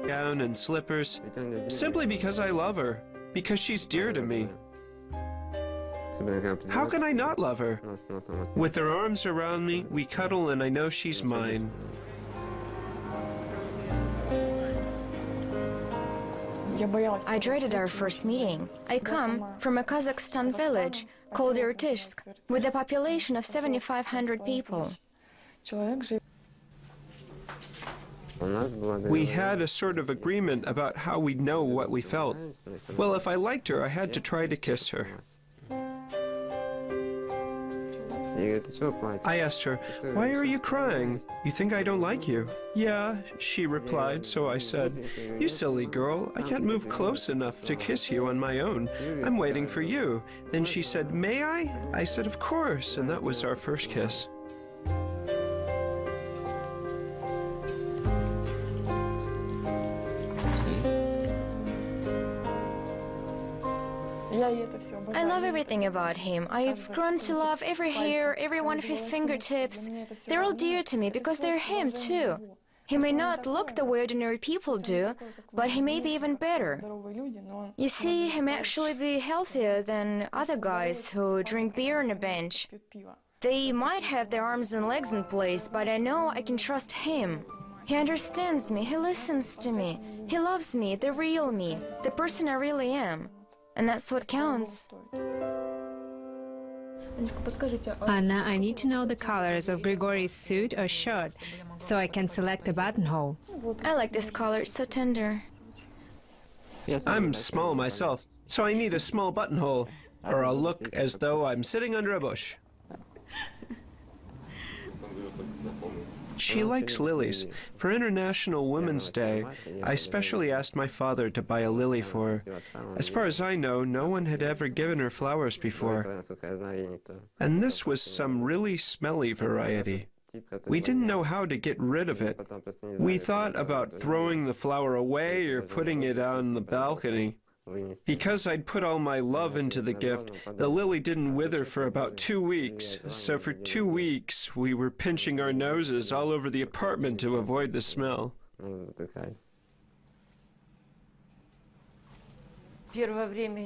gown and slippers, simply because I love her, because she's dear to me. How can I not love her? With her arms around me, we cuddle and I know she's mine. I dreaded our first meeting. I come from a Kazakhstan village called Irtishsk, with a population of 7,500 people. We had a sort of agreement about how we'd know what we felt. Well, if I liked her, I had to try to kiss her. I asked her, "Why are you crying? You think I don't like you?" "Yeah," she replied, so I said, "You silly girl, I can't move close enough to kiss you on my own. I'm waiting for you." Then she said, "May I?" I said, "Of course," and that was our first kiss. I love everything about him. I've grown to love every hair, every one of his fingertips. They're all dear to me because they're him, too. He may not look the way ordinary people do, but he may be even better. You see, he may actually be healthier than other guys who drink beer on a bench. They might have their arms and legs in place, but I know I can trust him. He understands me, he listens to me, he loves me, the real me, the person I really am. And that's what counts. Anna, I need to know the colors of Grigory's suit or shirt, so I can select a buttonhole. I like this color, it's so tender. I'm small myself, so I need a small buttonhole, or I'll look as though I'm sitting under a bush. She likes lilies. For International Women's Day, I specially asked my father to buy a lily for her. As far as I know, no one had ever given her flowers before. And this was some really smelly variety. We didn't know how to get rid of it. We thought about throwing the flower away or putting it on the balcony. Because I'd put all my love into the gift, the lily didn't wither for about 2 weeks. So for 2 weeks, we were pinching our noses all over the apartment to avoid the smell.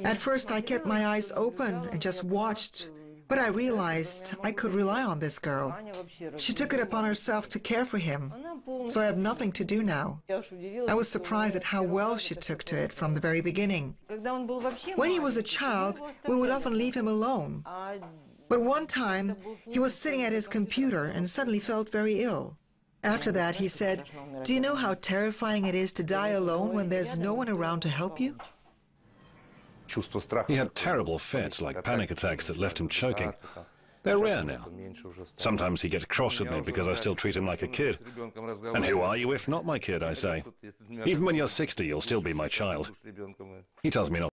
At first, I kept my eyes open and just watched. But I realized I could rely on this girl. She took it upon herself to care for him, so I have nothing to do now. I was surprised at how well she took to it from the very beginning. When he was a child, we would often leave him alone. But one time, he was sitting at his computer and suddenly felt very ill. After that, he said, "Do you know how terrifying it is to die alone when there's no one around to help you?" He had terrible fits, like panic attacks that left him choking. They're rare now. Sometimes he gets cross with me because I still treat him like a kid. And who are you if not my kid, I say. Even when you're 60, you'll still be my child. He tells me not